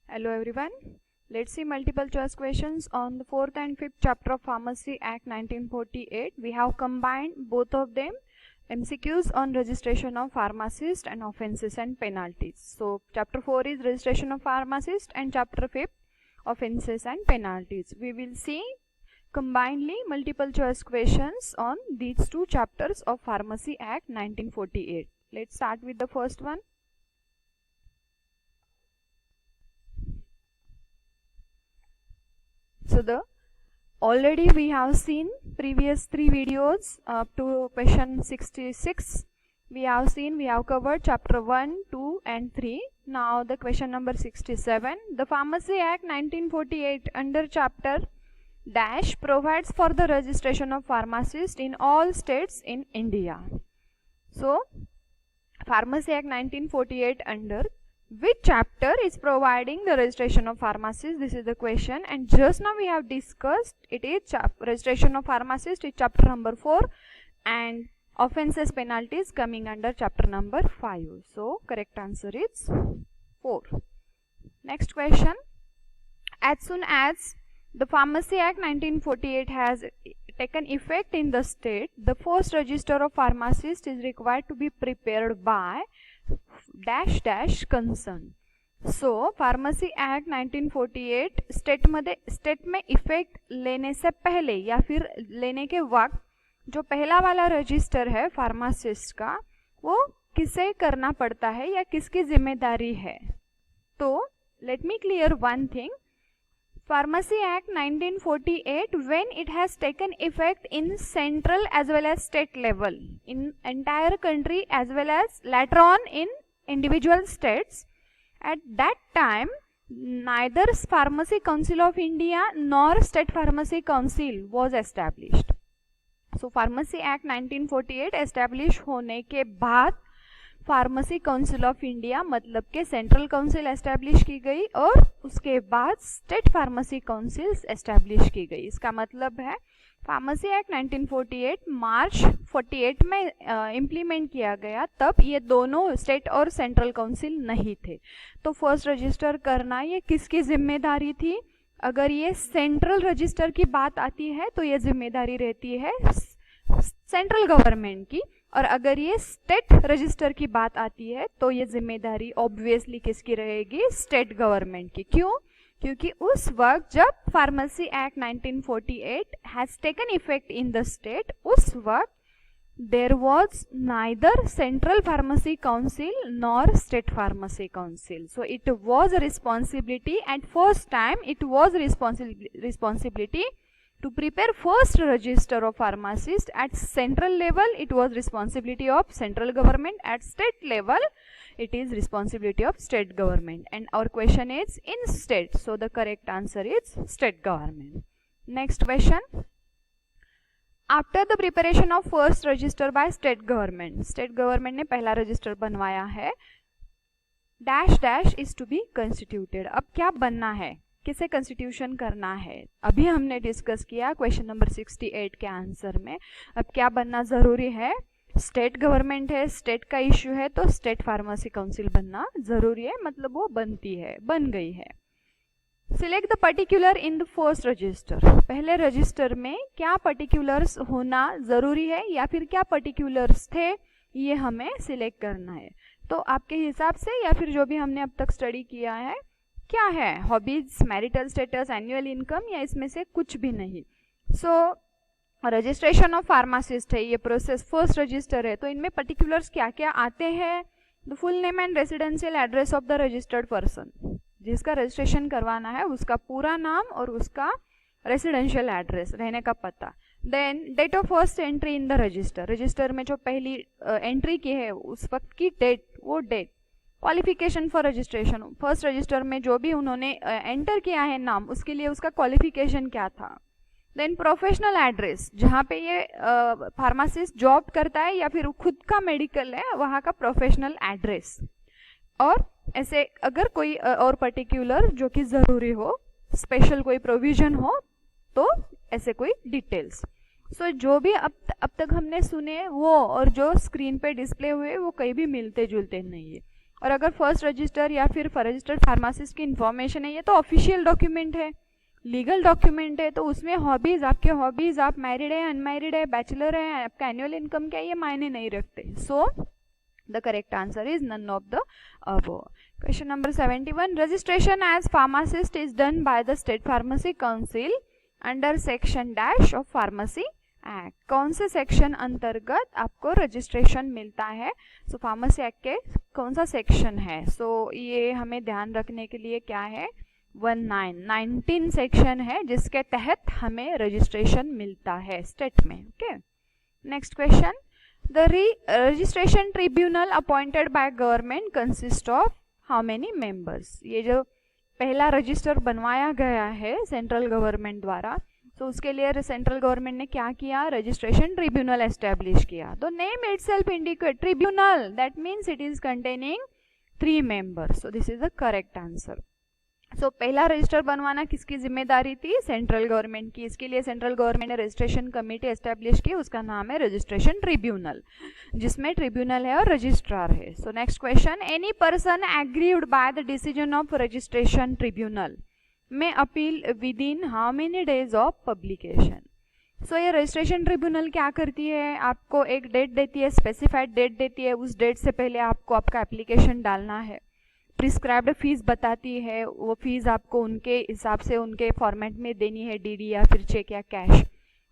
Hello everyone. Let's see multiple choice questions on the 4th and 5th chapter of Pharmacy Act 1948. We have combined both of them, MCQs on registration of pharmacist and offences and penalties. So chapter 4 is registration of pharmacist and chapter 5 offences and penalties. We will see combinedly multiple choice questions on these two chapters of Pharmacy Act 1948. Let's start with the first one. So already we have seen previous 3 videos up to question 66. We have covered chapter 1, 2 and 3. Now the question number 67. The Pharmacy Act 1948 under chapter dash provides for the registration of pharmacists in all states in India. So Pharmacy Act 1948 under which chapter is providing the registration of pharmacists? This is the question, and just now we have discussed it is registration of pharmacists is chapter number 4 and offences penalties coming under chapter number 5. So correct answer is 4. Next question. As soon as the Pharmacy Act 1948 has taken effect in the state, the first register of pharmacists is required to be prepared by dash dash concern. So pharmacy act 1948 state में effect लेने से पहले या फिर लेने के वक्त जो पहला वाला रजिस्टर है फार्मासिस्ट का वो किसे करना पड़ता है या किसकी जिम्मेदारी है. तो let me clear one thing. Pharmacy Act 1948, when it has taken effect in central as well as state level, in entire country as well as later on in individual states, at that time neither Pharmacy Council of India nor State Pharmacy Council was established. So Pharmacy Act 1948 established होने के बाद pharmacy council of India मतलब के central council establish की गई और उसके बाद स्टेट फार्मेसी काउंसिल एस्टैब्लिश की गई. इसका मतलब है फार्मेसी एक्ट 1948 मार्च 48 में इम्प्लीमेंट किया गया. तब ये दोनों स्टेट और सेंट्रल काउंसिल नहीं थे. तो फर्स्ट रजिस्टर करना ये किसकी जिम्मेदारी थी? अगर ये सेंट्रल रजिस्टर की बात आती है तो ये जिम्मेदारी रहती है सेंट्रल गवर्नमेंट की, और अगर ये स्टेट रजिस्टर की बात आती है तो ये जिम्मेदारी ऑब्वियसली किसकी रहेगी? स्टेट गवर्नमेंट की. क्यों? क्योंकि उस वक्त जब pharmacy act 1948 has taken effect in the state, उस वक्त there was neither central pharmacy council nor state pharmacy council. So it was a responsibility at first time, it was responsibility to prepare first register of pharmacist. At central level it was responsibility of central government, at state level it is responsibility of state government, and our question is in state, so the correct answer is state government. Next question. After the preparation of first register by state government ने पहला register बनवाया है, dash dash is to be constituted. अब क्या बनना है, किसे constitution करना है? अभी हमने डिस्कस किया क्वेश्चन नंबर 68 के आंसर में. अब क्या बनना जरूरी है? स्टेट गवर्नमेंट है, स्टेट का इश्यू है, तो स्टेट फार्मेसी काउंसिल बनना जरूरी है, मतलब वो बनती है, बन गई है. Select the particular in the first resistor. पहले रजिस्टर में क्या पर्टिकुलर्स होना जरूरी है या फिर क्या पर्टिकुलर्स थे, ये हमें सिलेक्ट करना है. तो आपके हिसाब से या फिर जो भी हमने अब तक स्टडी किया है, क्या है? Hobbies, marital status, annual income, या इसमें से कुछ भी नहीं. सो रजिस्ट्रेशन ऑफ फार्मासिस्ट है, ये प्रोसेस फर्स्ट रजिस्टर है, तो इनमें पर्टिकुलर्स क्या क्या आते हैं? The full name and residential address of the registered person. जिसका रजिस्ट्रेशन करवाना है उसका पूरा नाम और उसका रेसिडेंशियल एड्रेस, रहने का पता. Then date of first entry in the register में जो पहली एंट्री की है उस वक्त की डेट, वो date. Qualification for registration, first register में जो भी उन्होंने एंटर किया है नाम, उसके लिए उसका क्वालिफिकेशन क्या था. देन प्रोफेशनल एड्रेस, जहाँ पे ये फार्मासिस्ट जॉब करता है या फिर खुद का मेडिकल है, वहाँ का प्रोफेशनल एड्रेस. और ऐसे अगर कोई और पर्टिकुलर जो कि ज़रूरी हो, स्पेशल कोई प्रोविजन हो, तो ऐसे कोई डिटेल्स. सो जो भी अब तक हमने सुने वो और जो स्क्रीन पे डिस्प्ले हुए वो कहीं भी मिलते जुलते नहीं है. और अगर फर्स्ट रजिस्टर या फिर रजिस्टर्ड फार्मासिस्ट की इन्फॉर्मेशन है, ये तो ऑफिशियल डॉक्यूमेंट है, लीगल डॉक्यूमेंट है, तो उसमें हॉबीज, आपके हॉबीज, आप मैरिड है, अनमैरिड है, बैचलर है, आपका एनुअल इनकम क्या है, ये मायने नहीं रखते. So the correct answer is none of the above. Question number 71. Registration as pharmacist is done by the state pharmacy council under section dash of pharmacy act. कौन से सेक्शन अंतर्गत आपको रजिस्ट्रेशन मिलता है? सो फार्मेसी एक्ट के कौन सा section है? सो ये हमें ध्यान रखने के लिए क्या है, 19 सेक्शन है जिसके तहत हमें रजिस्ट्रेशन मिलता है स्टेट में. Okay, next question. The registration tribunal appointed by government consist of how many members. ये जो पहला रजिस्टर बनवाया गया है सेंट्रल गवर्नमेंट द्वारा, तो उसके लिए सेंट्रल गवर्नमेंट ने क्या किया, रजिस्ट्रेशन ट्रिब्यूनल एस्टेब्लिश किया. तो name itself indicate tribunal, that means it is containing 3 members. So this is the correct answer. So पहला रजिस्टर बनवाना किसकी जिम्मेदारी थी, सेंट्रल गवर्नमेंट की. इसके लिए सेंट्रल गवर्नमेंट ने रजिस्ट्रेशन कमेटी एस्टेब्लिश की, उसका नाम है रजिस्ट्रेशन ट्रिब्यूनल, जिसमें ट्रिब्यूनल है और रजिस्ट्रार है. So next question. Any person aggrieved by the decision of registration tribunal may appeal within how many days of publication. So ये रजिस्ट्रेशन ट्रिब्यूनल क्या करती है, आपको एक डेट देती है, स्पेसिफाइड डेट देती है, उस डेट से पहले आपको आपका एप्लीकेशन डालना है. प्रिस्क्राइब्ड फीस बताती है, वो फीस आपको उनके हिसाब से उनके फॉर्मेट में देनी है, डीडी या फिर चेक या कैश.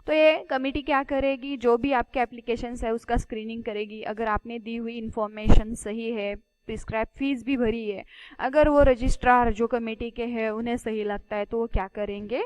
तो ये कमेटी क्या करेगी, जो भी आपके एप्लीकेशन है उसका स्क्रीनिंग करेगी. अगर आपने दी हुई इंफॉर्मेशन सही है, प्रिस्क्राइब फीस भी भरी है, अगर वो रजिस्ट्रार जो कमेटी के हैं उन्हें सही लगता है, तो वो क्या करेंगे,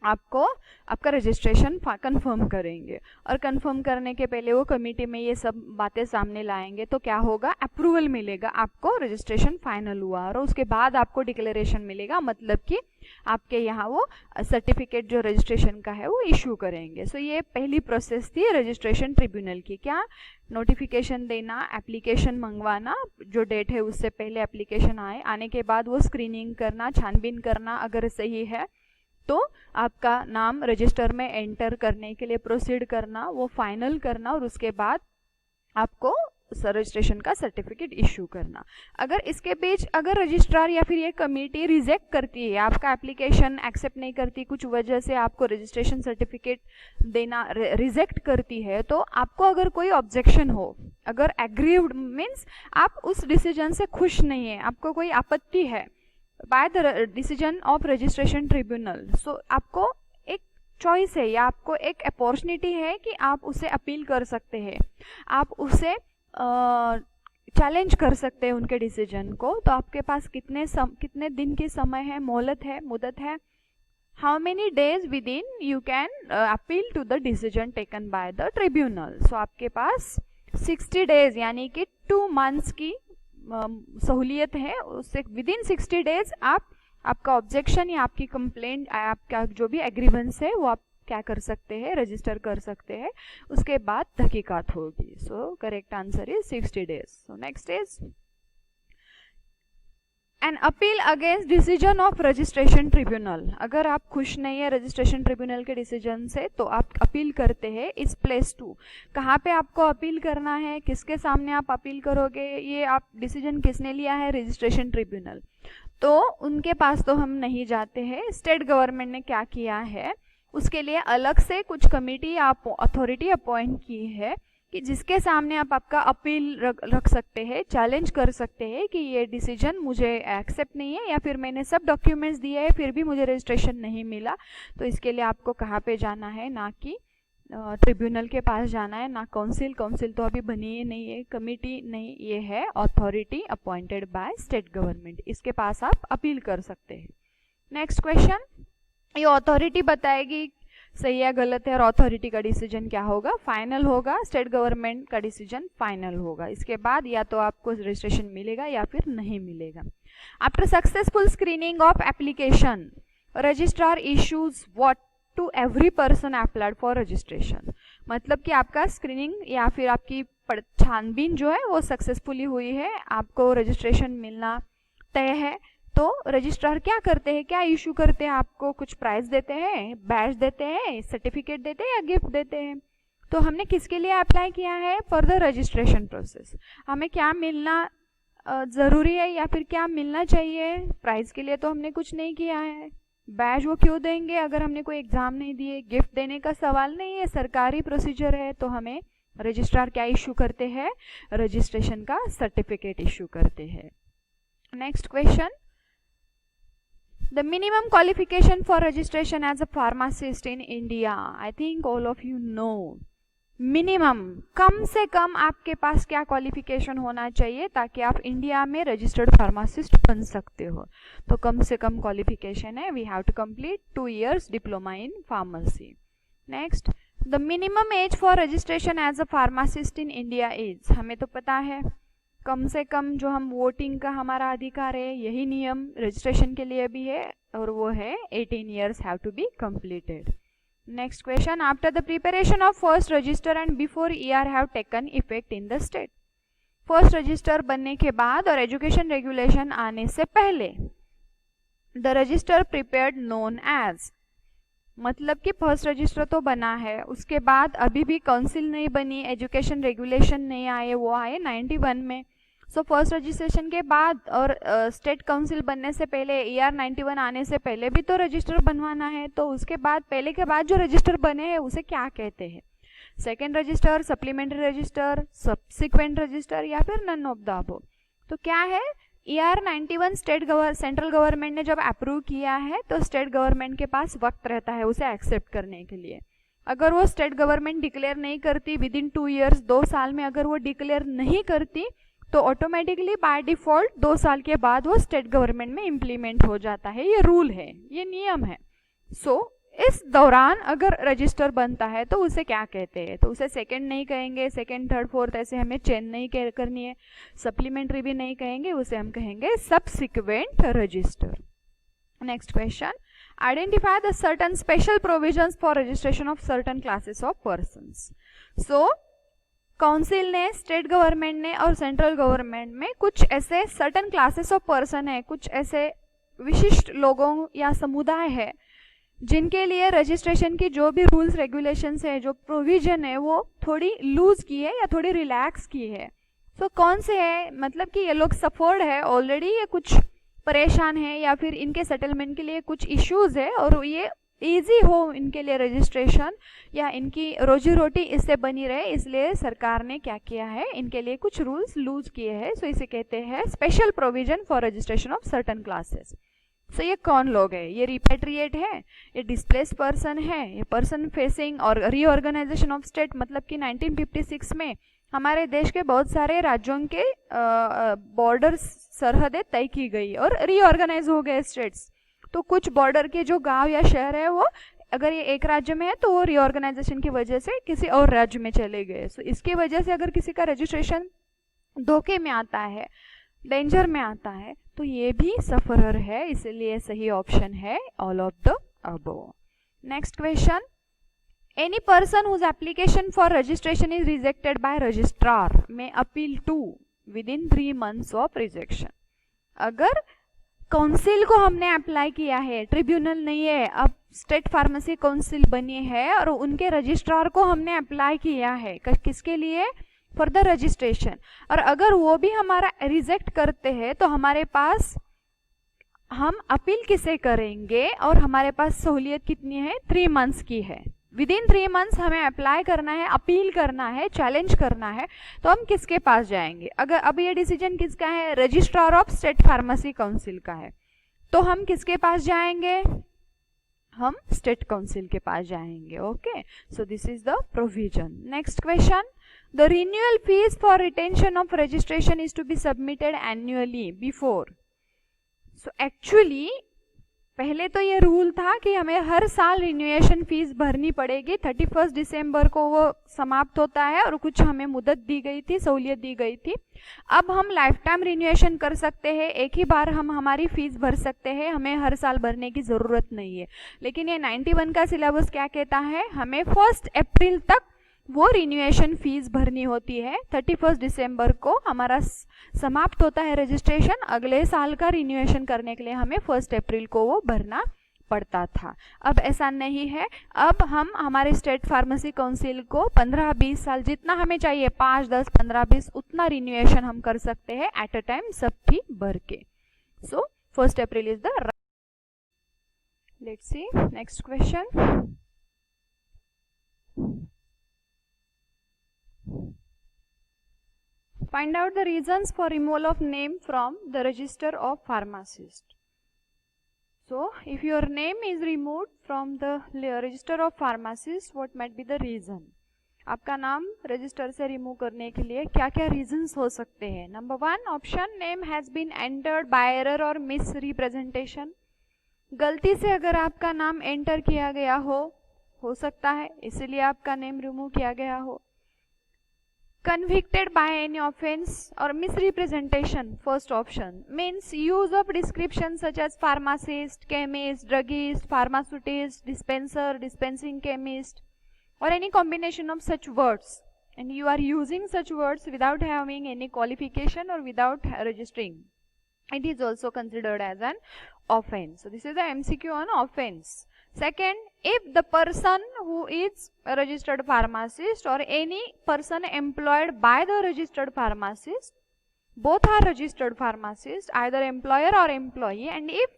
आपको आपका रजिस्ट्रेशन कंफर्म करेंगे. और कंफर्म करने के पहले वो कमेटी में ये सब बातें सामने लाएंगे, तो क्या होगा, अप्रूवल मिलेगा, आपको रजिस्ट्रेशन फाइनल हुआ. और उसके बाद आपको डिक्लेरेशन मिलेगा, मतलब कि आपके यहाँ वो सर्टिफिकेट जो रजिस्ट्रेशन का है वो इशू करेंगे. सो ये पहली प्रोसेस थी रजिस्ट्रेशन ट्रिब्यूनल की. क्या, नोटिफिकेशन देना, एप्लीकेशन मंगवाना, जो डेट है उससे पहले एप्लीकेशन आने के बाद वो स्क्रीनिंग करना, छानबीन करना, अगर सही है तो आपका नाम रजिस्टर में एंटर करने के लिए प्रोसीड करना, वो फाइनल करना, और उसके बाद आपको रजिस्ट्रेशन का सर्टिफिकेट इशू करना. अगर इसके बीच अगर रजिस्ट्रार या फिर ये कमेटी रिजेक्ट करती है, आपका एप्लीकेशन एक्सेप्ट नहीं करती, कुछ वजह से आपको रजिस्ट्रेशन सर्टिफिकेट देना रिजेक्ट करती है, तो आपको अगर कोई ऑब्जेक्शन हो, अगर एग्रीव्ड मीन्स आप उस डिसीजन से खुश नहीं है, आपको कोई आपत्ति है by the decision of registration tribunal, so आपको एक चॉइस है या आपको एक अपॉर्चुनिटी है कि आप उसे अपील कर सकते हैं, आप उसे चैलेंज कर सकते हैं उनके डिसीजन को. तो आपके पास कितने दिन की समय है, मोहलत है, मुदत है, how many days within you can appeal to the decision taken by the tribunal. So आपके पास 60 डेज यानी कि 2 months की सहूलियत है. उससे विद इन 60 डेज आप आपका ऑब्जेक्शन या आपकी कंप्लेंट, आपका जो भी एग्रीवेंस है वो आप क्या कर सकते हैं, रजिस्टर कर सकते हैं. उसके बाद तहकीकात होगी. सो correct answer is 60 days. So next is an appeal against decision of registration tribunal. अगर आप खुश नहीं है रजिस्ट्रेशन ट्रिब्यूनल के डिसीजन से, तो आप अपील करते हैं इस प्लेस टू. कहाँ पे आपको अपील करना है, किसके सामने आप अपील करोगे, ये आप डिसीजन किसने लिया है, रजिस्ट्रेशन ट्रिब्यूनल, तो उनके पास तो हम नहीं जाते हैं. स्टेट गवर्नमेंट ने क्या किया है, उसके लिए अलग से कुछ कमेटी या अथॉरिटी अपॉइंट की है कि जिसके सामने आप आपका अपील रख सकते हैं, चैलेंज कर सकते हैं कि ये डिसीजन मुझे एक्सेप्ट नहीं है, या फिर मैंने सब डॉक्यूमेंट्स दिए हैं फिर भी मुझे रजिस्ट्रेशन नहीं मिला. तो इसके लिए आपको कहाँ पे जाना है, ना कि ट्रिब्यूनल के पास जाना है, ना काउंसिल तो अभी बनी ही नहीं है, कमेटी नहीं, ये है authority appointed by state government, इसके पास आप अपील कर सकते हैं. Next question. ये अथॉरिटी बताएगी सही है गलत है, और अथॉरिटी का डिसीजन क्या होगा, फाइनल होगा. स्टेट गवर्नमेंट का डिसीजन फाइनल होगा. इसके बाद या तो आपको रजिस्ट्रेशन मिलेगा या फिर नहीं मिलेगा. After successful screening of application, registrar issues what to every person applied for registration. मतलब कि आपका स्क्रीनिंग या फिर आपकी छानबीन जो है वो सक्सेसफुली हुई है, आपको रजिस्ट्रेशन मिलना तय है. तो रजिस्ट्रार क्या करते हैं, क्या इशू करते हैं, आपको कुछ प्राइज देते हैं, बैज देते हैं, सर्टिफिकेट देते हैं या गिफ्ट देते हैं. तो हमने किसके लिए अप्लाई किया है, फॉर द रजिस्ट्रेशन प्रोसेस. हमें क्या मिलना ज़रूरी है या फिर क्या मिलना चाहिए? प्राइज़ के लिए तो हमने कुछ नहीं किया है। बैज वो क्यों देंगे अगर हमने कोई एग्ज़ाम नहीं दिए? गिफ्ट देने का सवाल नहीं है, सरकारी प्रोसीजर है। तो हमें रजिस्ट्रार क्या इशू करते हैं? रजिस्ट्रेशन का सर्टिफिकेट इशू करते हैं। Next question, the minimum qualification for registration as a pharmacist in India. I think all of you know. Minimum, कम से कम आपके पास क्या क्वालिफिकेशन होना चाहिए ताकि आप इंडिया में रजिस्टर्ड फार्मासिस्ट बन सकते हो? तो कम से कम क्वालिफिकेशन है, we have to complete 2 years diploma in pharmacy. Next, the minimum age for registration as a pharmacist in India is, हमें तो पता है कम से कम जो हम वोटिंग का हमारा अधिकार है, यही नियम रजिस्ट्रेशन के लिए भी है, और वो है 18 years have to be completed. Next question, after the preparation of first register and before ER have taken effect in the state. First register बनने के बाद और एजुकेशन रेगुलेशन आने से पहले the register prepared known as, मतलब कि first resistor तो बना है, उसके बाद अभी भी काउंसिल नहीं बनी, एजुकेशन रेगुलेशन नहीं आए, वो आए 91 में। सो फर्स्ट रजिस्ट्रेशन के बाद और स्टेट काउंसिल बनने से पहले, ER 91 आने से पहले भी तो रजिस्टर बनवाना है। तो उसके बाद, पहले के बाद जो रजिस्टर बने हैं उसे क्या कहते हैं? Second register, supplementary register, subsequent register, या फिर नन ऑफ द अबव? तो क्या है, ER 91 सेंट्रल गवर्नमेंट ने जब अप्रूव किया है तो स्टेट गवर्नमेंट के पास वक्त रहता है उसे एक्सेप्ट करने के लिए। अगर वो स्टेट गवर्नमेंट डिक्लेयर नहीं करती विदिन 2 years, 2 साल में अगर वो डिक्लेयर नहीं करती तो ऑटोमेटिकली बाय डिफॉल्ट 2 साल के बाद वो स्टेट गवर्नमेंट में इम्प्लीमेंट हो जाता है। ये रूल है, ये नियम है। सो इस दौरान अगर रजिस्टर बनता है तो उसे क्या कहते हैं? तो उसे सेकंड नहीं कहेंगे, सेकंड, थर्ड, फोर्थ ऐसे हमें चेन नहीं करनी है, सप्लीमेंट्री भी नहीं कहेंगे, उसे हम कहेंगे subsequent register. Next question, identify the certain special provisions for registration of certain classes of persons. So council ने, स्टेट गवर्नमेंट ने और सेंट्रल गवर्नमेंट में कुछ ऐसे सर्टन क्लासेस ऑफ पर्सन है, कुछ ऐसे विशिष्ट लोगों या समुदाय है जिनके लिए रजिस्ट्रेशन की जो भी रूल्स रेगुलेशंस है, जो प्रोविजन है, वो थोड़ी लूज की है या थोड़ी रिलैक्स की है। तो कौन से है? मतलब कि ये लोग सफर्ड है ऑलरेडी, ये कुछ परेशान है या फिर इनके सेटलमेंट के लिए कुछ इश्यूज है और ये इजी हो इनके लिए रजिस्ट्रेशन, या इनकी रोजी रोटी इससे बनी रहे, इसलिए सरकार ने क्या किया है, इनके लिए कुछ रूल्स लूज किए हैं। सो इसे कहते हैं special provision for registration of certain classes. So ये कौन लोग है? ये रिपेट्रिएट है, ये डिस्प्लेस्ड पर्सन है, ये पर्सन फेसिंग और रीऑर्गेनाइजेशन ऑफ स्टेट, मतलब कि 1956 में हमारे देश के बहुत सारे राज्यों के बॉर्डर सरहदें तय की गई और रीऑर्गेनाइज हो गए स्टेट्स। तो कुछ बॉर्डर के जो गांव या शहर है वो अगर ये एक राज्य में है तो वो रीऑर्गेनाइजेशन की वजह से किसी और राज्य में चले गए। सो इसकी वजह से अगर किसी का रजिस्ट्रेशन धोखे में आता है, डेंजर में आता है, तो ये भी सफरर है, इसलिए सही ऑप्शन है all of the above. Next question, any person whose application for registration is rejected by registrar may appeal to within 3 months of rejection. अगर काउंसिल को हमने अप्लाई किया है, ट्रिब्यूनल नहीं है, अब स्टेट फार्मेसी काउंसिल बनी है और उनके रजिस्ट्रार को हमने अप्लाई किया है, किसके लिए? For the registration. और अगर वो भी हमारा रिजेक्ट करते हैं तो हमारे पास, हम अपील किसे करेंगे और हमारे पास सहूलियत कितनी है? 3 months की है। विदिन 3 months हमें अप्लाई करना है, अपील करना है, चैलेंज करना है, तो हम किसके पास जाएंगे? अगर अब ये डिसीजन किसका है? Registrar of state pharmacy council का है, तो हम किसके पास जाएंगे? हम स्टेट काउंसिल के पास जाएंगे। Okay, so this is the provision. Next question, the renewal fee for retention of registration is to be submitted annually before. So actually पहले तो ये रूल था कि हमें हर साल रिन्यूएशन फीस भरनी पड़ेगी, 31 दिसंबर को वो समाप्त होता है और कुछ हमें मुदत दी गई थी, सहूलियत दी गई थी। अब हम लाइफ टाइम रिन्यूएशन कर सकते हैं, एक ही बार हम हमारी फीस भर सकते हैं, हमें हर साल भरने की ज़रूरत नहीं है। लेकिन ये 91 का सिलेबस क्या कहता है? हमें 1 अप्रैल तक वो रिन्यूएशन फीस भरनी होती है। 31 दिसंबर को हमारा समाप्त होता है रजिस्ट्रेशन, अगले साल का रिन्यूएशन करने के लिए हमें 1 अप्रैल को वो भरना पड़ता था। अब ऐसा नहीं है, अब हम हमारे स्टेट फार्मेसी काउंसिल को 15-20 साल जितना हमें चाहिए, 5, 10, 15, 20 उतना रिन्यूएशन हम कर सकते हैं एट अ टाइम, सब फी भर के। सो 1 April is the, let's see next question. Find out the reasons for removal of name from the register of pharmacist. So, if your name is removed from the register of pharmacist, what might be the reason? आपका नाम register से remove करने के लिए क्या क्या reasons हो सकते हैं? Number 1 option, name has been entered by error और मिस रिप्रेजेंटेशन। गलती से अगर आपका नाम एंटर किया गया हो सकता है, इसलिए आपका नेम रिमूव किया गया हो। Convicted by any offense or misrepresentation, first option, means use of description such as pharmacist, chemist, druggist, pharmaceutist, dispenser, dispensing chemist, or any combination of such words, and you are using such words without having any qualification or without registering. It is also considered as an offense. So this is the MCQ on offense. Second, if the person who is a registered pharmacist or any person employed by the registered pharmacist, both are registered pharmacists, either employer or employee, and if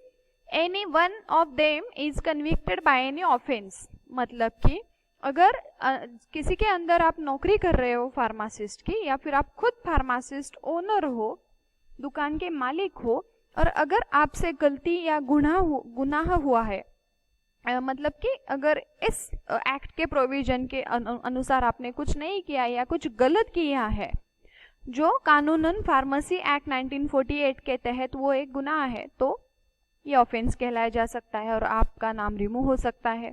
any one of them is convicted by any offense, मतलब कि अगर किसी के अंदर आप नौकरी कर रहे हो फार्मासिस्ट की, या फिर आप खुद फार्मासिस्ट ओनर हो, दुकान के मालिक हो, और अगर आपसे गलती या गुनाह हुआ है, मतलब कि अगर इस एक्ट के प्रोविजन के अनुसार आपने कुछ नहीं किया या कुछ गलत किया है, जो कानूनन फार्मेसी एक्ट 1948 के तहत वो एक गुनाह है, तो ये ऑफेंस कहलाया जा सकता है और आपका नाम रिमूव हो सकता है।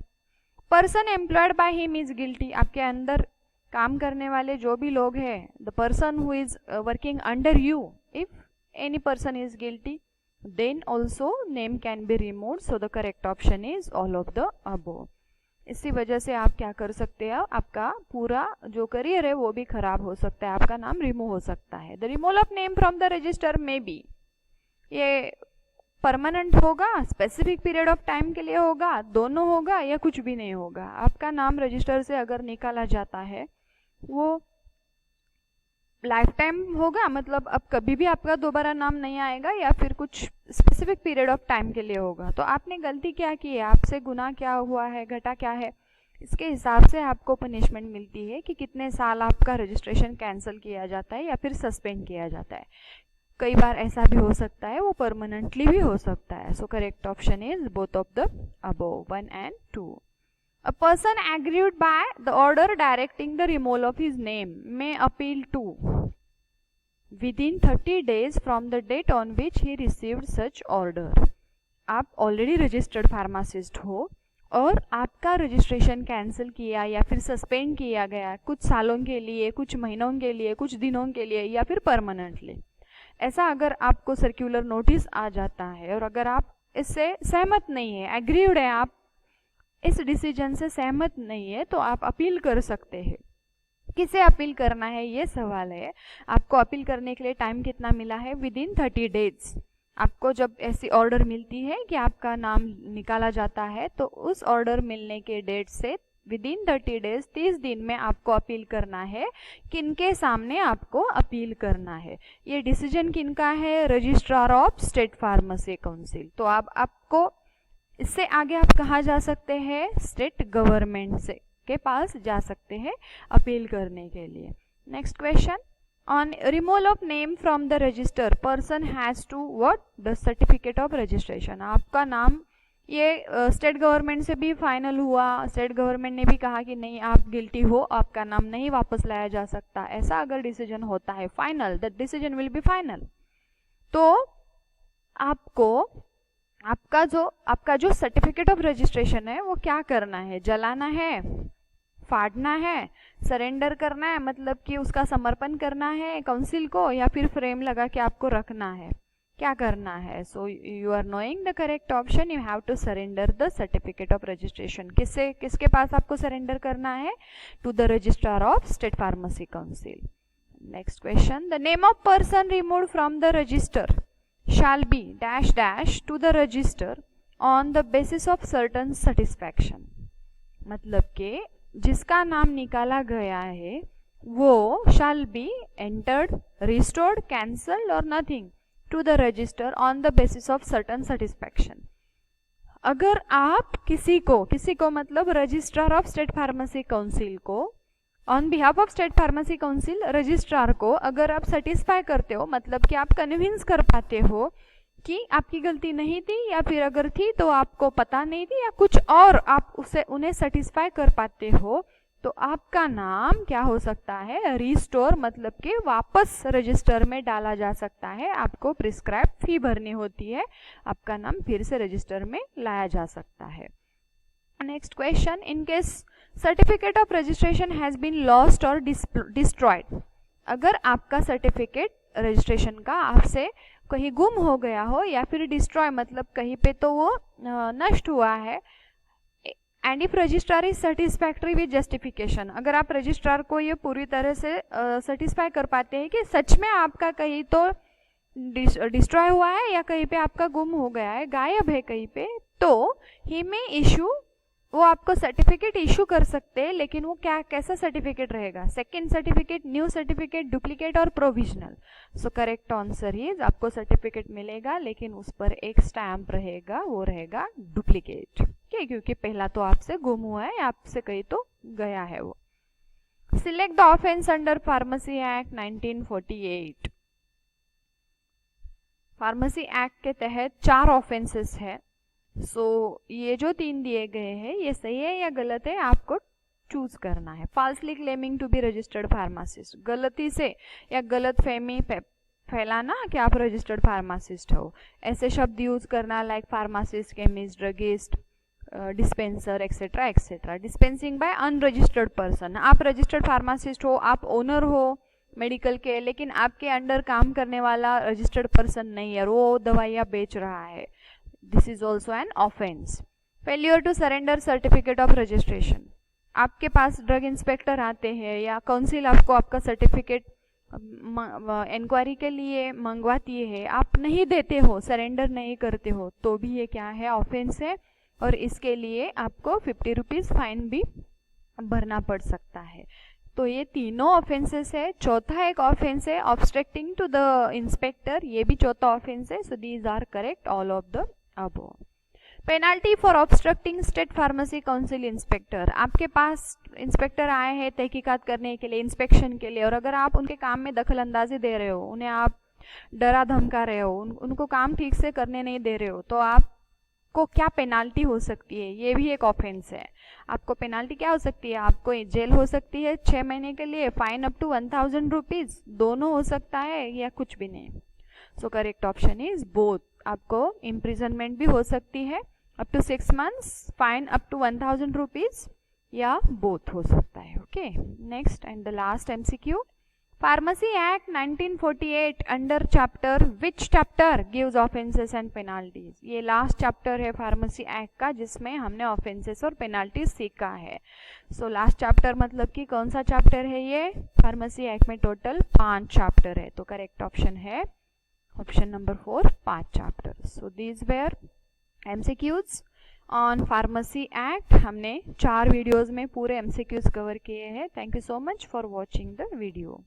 Person employed by him is guilty, आपके अंदर काम करने वाले जो भी लोग हैं, the person who is working under you, if any person is guilty, then also name can be removed. So the correct option is all of the above. इसी वजह से आप क्या कर सकते हैं, आपका पूरा जो करियर है वो भी खराब हो सकता है, आपका नाम रिमूव हो सकता है। The removal of name from the register में बी, ये परमानेंट होगा, स्पेसिफिक पीरियड ऑफ टाइम के लिए होगा, दोनों होगा, या कुछ भी नहीं होगा। आपका नाम रजिस्टर से अगर निकाला जाता है वो लाइफ टाइम होगा, मतलब अब कभी भी आपका दोबारा नाम नहीं आएगा, या फिर कुछ स्पेसिफिक पीरियड ऑफ टाइम के लिए होगा। तो आपने गलती क्या की है, आपसे गुनाह क्या हुआ है, घटा क्या है, इसके हिसाब से आपको पनिशमेंट मिलती है कि कितने साल आपका रजिस्ट्रेशन कैंसिल किया जाता है या फिर सस्पेंड किया जाता है। कई बार ऐसा भी हो सकता है, वो परमानेंटली भी हो सकता है। सो correct option is both of the above, 1 and 2. A person aggrieved by the order directing the removal of his name may appeal to within 30 days from the date on which he received such order. आप already registered pharmacist हो और आपका registration cancel किया या फिर suspend किया गया कुछ सालों के लिए, कुछ महीनों के लिए, कुछ दिनों के लिए, या फिर परमानेंटली। ऐसा अगर आपको सर्क्यूलर नोटिस आ जाता है और अगर आप इससे सहमत नहीं है, एग्रीव्ड है, आप इस डिसीजन से सहमत नहीं है, तो आप अपील कर सकते हैं। किसे अपील करना है ये सवाल है। आपको अपील करने के लिए टाइम कितना मिला है, विदिन 30 डेज। आपको जब ऐसी ऑर्डर मिलती है कि आपका नाम निकाला जाता है, तो उस ऑर्डर मिलने के डेट से विदिन 30 डेज, 30 दिन में आपको अपील करना है। किनके सामने आपको अपील करना है, ये डिसीजन किनका है, registrar of state pharmacy council. तो आपको इससे आगे आप कहाँ जा सकते हैं, स्टेट गवर्नमेंट से के पास जा सकते हैं अपील करने के लिए। Next question, on removal of name from the register person has to what, the certificate of registration. आपका नाम ये स्टेट गवर्नमेंट से भी फाइनल हुआ, स्टेट गवर्नमेंट ने भी कहा कि नहीं आप गिल्टी हो, आपका नाम नहीं वापस लाया जा सकता। ऐसा अगर डिसीजन होता है final, that decision will be final, तो आपको आपका जो सर्टिफिकेट ऑफ रजिस्ट्रेशन है वो क्या करना है, जलाना है, फाड़ना है, सरेंडर करना है, मतलब कि उसका समर्पण करना है काउंसिल को, या फिर फ्रेम लगा के आपको रखना है, क्या करना है। So you are knowing the correct option, you have to surrender the certificate of registration. किसके पास आपको सरेंडर करना है, to the registrar of state pharmacy council. Next question, the name of person removed from the register shall be dash dash to the register on the basis of certain satisfaction, मतलब कि जिसका नाम निकाला गया है वो shall be entered, restored, cancelled or nothing to the register on the basis of certain satisfaction. अगर आप किसी को मतलब registrar of state pharmacy council को, on behalf of state pharmacy council registrar को अगर आप सेटिस्फाई करते हो, मतलब कि आप कन्विंस कर पाते हो कि आपकी गलती नहीं थी, या फिर अगर थी तो आपको पता नहीं थी, या कुछ और आप उन्हें सेटिस्फाई कर पाते हो, तो आपका नाम क्या हो सकता है, रिस्टोर, मतलब कि वापस रजिस्टर में डाला जा सकता है। आपको प्रिस्क्राइब फी भरनी होती है, आपका नाम फिर से रजिस्टर में लाया जा सकता है। Next question, in case certificate of registration has been lost और डिस्ट्रॉयड, अगर आपका सर्टिफिकेट रजिस्ट्रेशन का आपसे कहीं गुम हो गया हो या फिर डिस्ट्रॉय मतलब कहीं पे तो वो नष्ट हुआ है, and if registrar is satisfactory with justification, अगर आप रजिस्ट्रार को ये पूरी तरह से सेटिस्फाई कर पाते हैं कि सच में आपका कहीं तो डिस्ट्रॉय हुआ है या कहीं पे आपका गुम हो गया है, गायब है कहीं पे, तो ही में इशू, वो आपको सर्टिफिकेट इशू कर सकते हैं, लेकिन वो कैसा सर्टिफिकेट रहेगा, second certificate, new certificate, duplicate और provisional. So correct answer is, आपको सर्टिफिकेट मिलेगा लेकिन उस पर एक स्टैम्प रहेगा, वो रहेगा डुप्लीकेट, क्योंकि पहला तो आपसे गुम हुआ है, आपसे कहीं तो गया है वो। Select the offence under pharmacy act 1948। Pharmacy act के तहत 4 ऑफेंसेस है। ये जो 3 दिए गए हैं ये सही है या गलत है, आपको चूज करना है। Falsely claiming to be registered pharmacist, गलती से या गलत फहमी फैलाना कि आप रजिस्टर्ड फार्मासिस्ट हो, ऐसे शब्द यूज करना like pharmacist, chemist, druggist, dispenser etcetera etcetera. Dispensing bye unregistered person, आप रजिस्टर्ड फार्मासिस्ट हो, आप ओनर हो मेडिकल के, लेकिन आपके अंडर काम करने वाला रजिस्टर्ड पर्सन नहीं है, वो दवाइयाँ बेच रहा है, this is also an offence. Failure to surrender certificate of registration, आपके पास ड्रग इंस्पेक्टर आते हैं या काउंसिल आपको आपका सर्टिफिकेट इंक्वायरी के लिए मंगवाती है, आप नहीं देते हो, सरेंडर नहीं करते हो, तो भी ये क्या है, ऑफेंस है, और इसके लिए आपको 50 रुपीज फाइन भी भरना पड़ सकता है। तो ये तीनों ऑफेंसेस है। चौथा एक ऑफेंस है ऑब्स्ट्रक्टिंग टू द इंस्पेक्टर, ये भी चौथा ऑफेंस है। So these are correct, all of the above. Penalty for obstructing state pharmacy council inspector, आपके पास इंस्पेक्टर आए हैं तहकीकात करने के लिए, इंस्पेक्शन के लिए, और अगर आप उनके काम में दखल अंदाजी दे रहे हो, उन्हें आप डरा धमका रहे हो, उनको काम ठीक से करने नहीं दे रहे हो, तो आपको क्या पेनाल्टी हो सकती है, ये भी एक ऑफेंस है। आपको पेनाल्टी क्या हो सकती है, आपको जेल हो सकती है 6 महीने के लिए, फाइन अप टू 1000 रुपीज, दोनों हो सकता है या कुछ भी नहीं। So correct option is both, आपको इम्प्रिजनमेंट भी हो सकती है up to 6 months, fine up to 1000 rupees, या बोथ हो सकता है। Okay, next and the last MCQ, pharmacy act 1948 under chapter which chapter gives offences and penalties, ये लास्ट चैप्टर है फार्मेसी एक्ट का जिसमें हमने ऑफेंसेस और पेनाल्टीज सीखा है। सो लास्ट चैप्टर मतलब कि कौन सा चैप्टर है ये, फार्मेसी एक्ट में टोटल 5 चैप्टर है, तो करेक्ट ऑप्शन है option number 4, 5 chapter. So these were MCQs on pharmacy act, हमने 4 वीडियोज में पूरे MCQs कवर किए हैं। Thank you so much for watching the video.